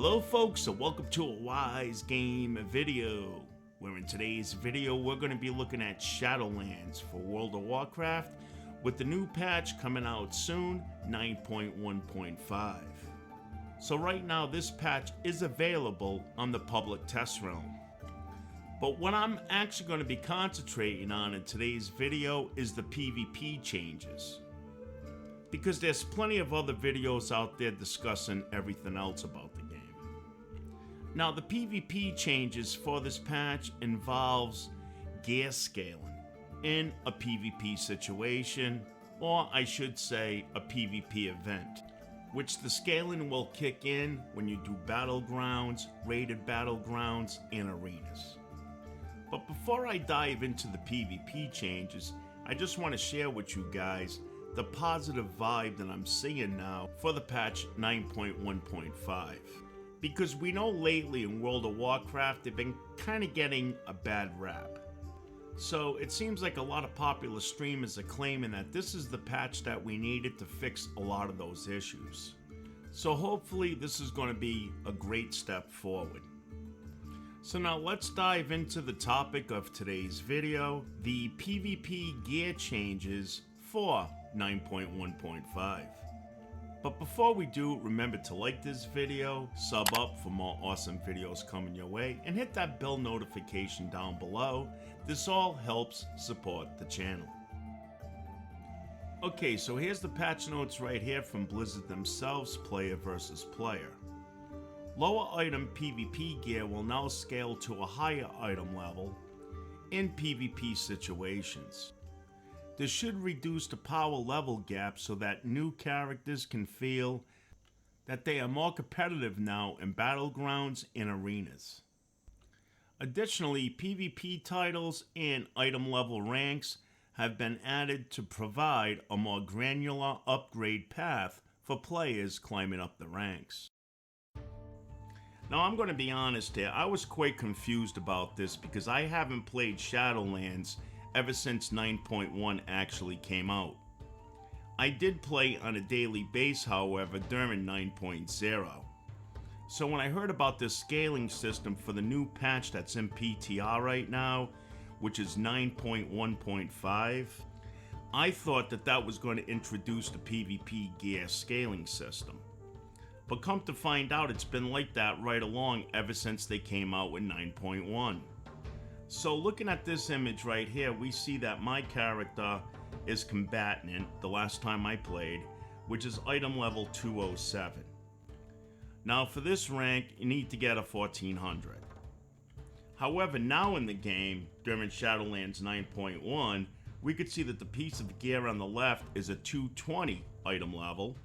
Hello folks, and welcome to a Wise Game video, where in today's video we're going to be looking at Shadowlands for World of Warcraft with the new patch coming out soon, 9.1.5. So right now this patch is available on the public test realm. But what I'm actually going to be concentrating on in today's video is the PvP changes, because there's plenty of other videos out there discussing everything else about the game. Now, the PvP changes for this patch involves gear scaling in a PvP situation, or I should say a PvP event, which the scaling will kick in when you do battlegrounds, rated battlegrounds, and arenas. But before I dive into the PvP changes, I just want to share with you guys the positive vibe that I'm seeing now for the patch 9.1.5. Because we know lately in World of Warcraft they've been kind of getting a bad rap. So it seems like a lot of popular streamers are claiming that this is the patch that we needed to fix a lot of those issues. So hopefully this is going to be a great step forward. So now let's dive into the topic of today's video, the PvP gear changes for 9.1.5. But before we do, remember to like this video, sub up for more awesome videos coming your way, and hit that bell notification down below. This all helps support the channel. Okay, so here's the patch notes right here from Blizzard themselves, player versus player. Lower item PvP gear will now scale to a higher item level in PvP situations. This should reduce the power level gap so that new characters can feel that they are more competitive now in battlegrounds and arenas. Additionally, PvP titles and item level ranks have been added to provide a more granular upgrade path for players climbing up the ranks. Now I'm going to be honest here, I was quite confused about this because I haven't played Shadowlands ever since 9.1 actually came out. I did play on a daily base, however, during 9.0. So when I heard about this scaling system for the new patch that's in PTR right now, which is 9.1.5, I thought that that was going to introduce the PvP gear scaling system. But come to find out, it's been like that right along ever since they came out with 9.1. So looking at this image right here, we see that my character is combatant the last time I played, which is item level 207. Now for this rank, you need to get a 1400. However, now in the game, during Shadowlands 9.1, we could see that the piece of gear on the left is a 220 item level,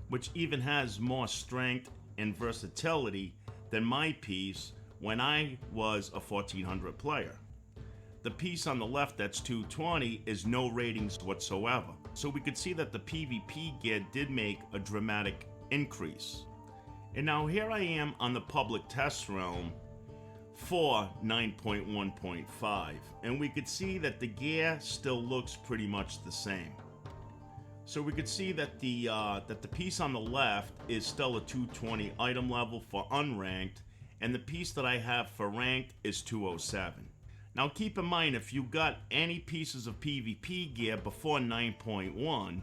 which even has more strength and versatility than my piece when I was a 1400 player. The piece on the left that's 220 is no ratings whatsoever. So we could see that the PvP gear did make a dramatic increase. And now here I am on the public test realm for 9.1.5, and we could see that the gear still looks pretty much the same. So we could see that the piece on the left is still a 220 item level for unranked, and the piece that I have for ranked is 207. Now keep in mind, if you got any pieces of PvP gear before 9.1,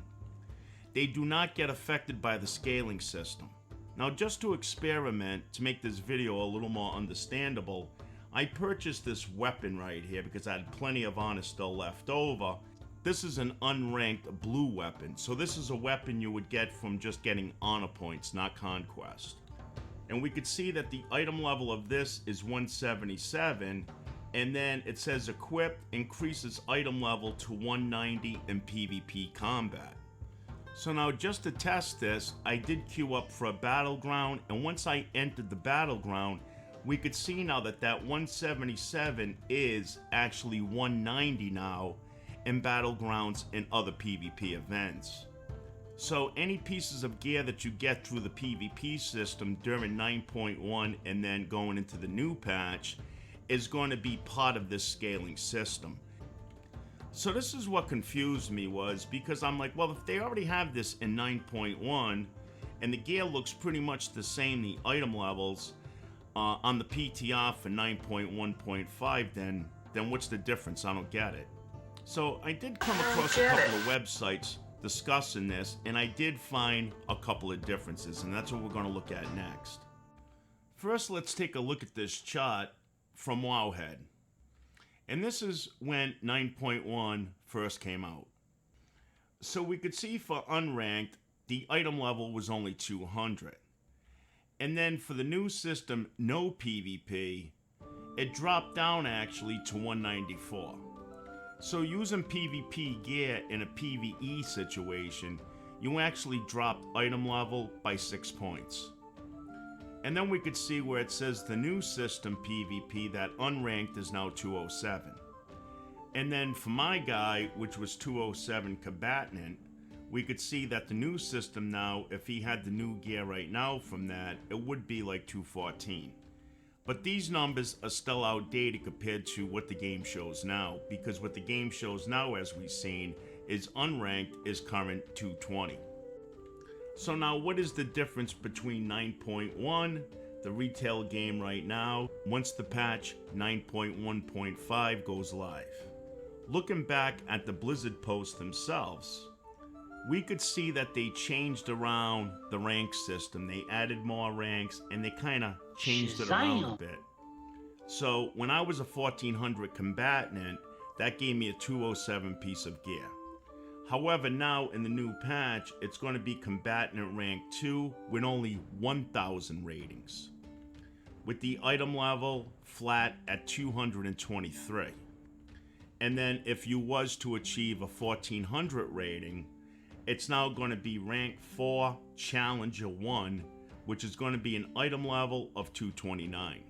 they do not get affected by the scaling system. Now just to experiment, to make this video a little more understandable, I purchased this weapon right here because I had plenty of honor still left over. This is an unranked blue weapon, so this is a weapon you would get from just getting honor points, not conquest. And we could see that the item level of this is 177, and then it says equipped increases item level to 190 in PvP combat. So now just to test this, I did queue up for a battleground, and once I entered the battleground, we could see now that that 177 is actually 190 now in battlegrounds and other PvP events. So any pieces of gear that you get through the PvP system during 9.1 and then going into the new patch is going to be part of this scaling system. So this is what confused me, was because I'm like, well, if they already have this in 9.1 And the gear looks pretty much the same, the item levels, on the PTR for 9.1.5, then what's the difference? I don't get it. So I did come across a couple of websites discussing this, and I did find a couple of differences, and that's what we're going to look at next. First, let's take a look at this chart from Wowhead. And this is when 9.1 first came out. So we could see for unranked, the item level was only 200. And then for the new system, no PvP, it dropped down actually to 194. So using PvP gear in a PvE situation, you actually dropped item level by 6 points. And then we could see where it says the new system PvP, that unranked is now 207. And then for my guy, which was 207 combatant, we could see that the new system now, if he had the new gear right now from that, it would be like 214. But these numbers are still outdated compared to what the game shows now, because what the game shows now, as we've seen, is unranked is current 220. So now what is the difference between 9.1, the retail game right now, once the patch 9.1.5 goes live? Looking back at the Blizzard posts themselves, we could see that they changed around the rank system. They added more ranks, and they kind of changed it around a bit. So when I was a 1400 combatant, that gave me a 207 piece of gear. However, now in the new patch, it's going to be combatant rank 2 with only 1000 ratings, with the item level flat at 223. And then if you was to achieve a 1400 rating, it's now going to be rank 4 Challenger 1, which is going to be an item level of 229.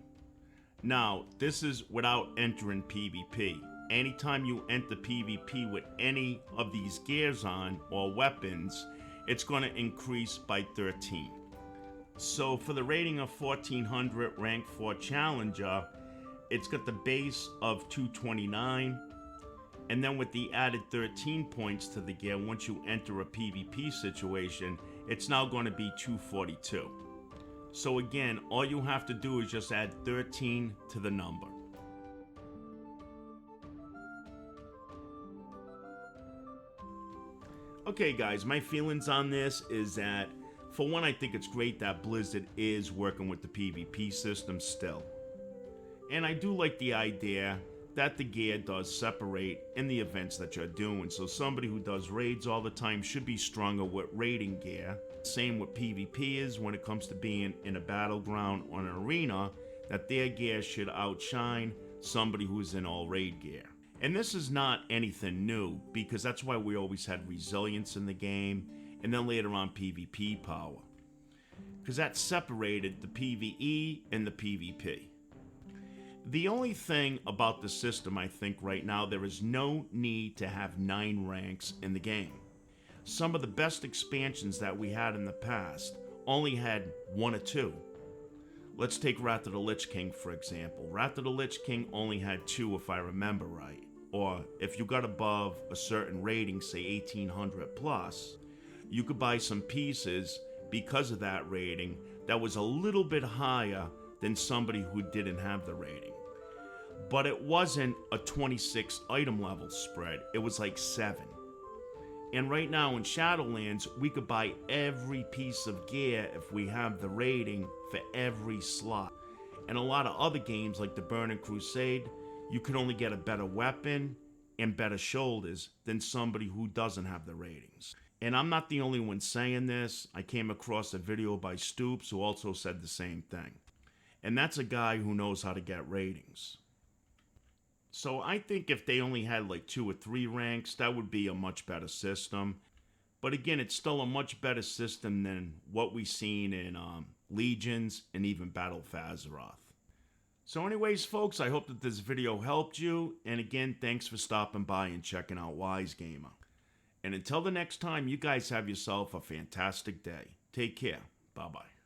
Now, this is without entering PvP. Anytime you enter PvP with any of these gears on or weapons, it's going to increase by 13. So for the rating of 1400 rank 4 Challenger, it's got the base of 229. And then with the added 13 points to the gear, once you enter a PvP situation, it's now going to be 242. So again, all you have to do is just add 13 to the number. Okay guys, my feelings on this is that, for one, I think it's great that Blizzard is working with the PvP system still. And I do like the idea that the gear does separate in the events that you're doing. So somebody who does raids all the time should be stronger with raiding gear. Same with PvP is when it comes to being in a battleground or an arena, that their gear should outshine somebody who's in all raid gear. And this is not anything new, because that's why we always had resilience in the game, and then later on PvP power, because that separated the PvE and the PvP. The only thing about the system, I think right now, there is no need to have 9 ranks in the game. Some of the best expansions that we had in the past only had 1 or 2. Let's take Wrath of the Lich King, for example. Wrath of the Lich King only had 2, if I remember right. Or if you got above a certain rating, say 1800 plus, you could buy some pieces because of that rating that was a little bit higher than somebody who didn't have the rating. But it wasn't a 26 item level spread, it was like 7. And right now in Shadowlands, we could buy every piece of gear if we have the rating for every slot. And a lot of other games like the Burning Crusade, you could only get a better weapon and better shoulders than somebody who doesn't have the ratings. And I'm not the only one saying this. I came across a video by Stoops who also said the same thing. And that's a guy who knows how to get ratings. So I think if they only had like 2 or 3 ranks, that would be a much better system. But again, it's still a much better system than what we've seen in Legions and even Battle for Azeroth. So anyways, folks, I hope that this video helped you. And again, thanks for stopping by and checking out Wise Gamer. And until the next time, you guys have yourself a fantastic day. Take care. Bye-bye.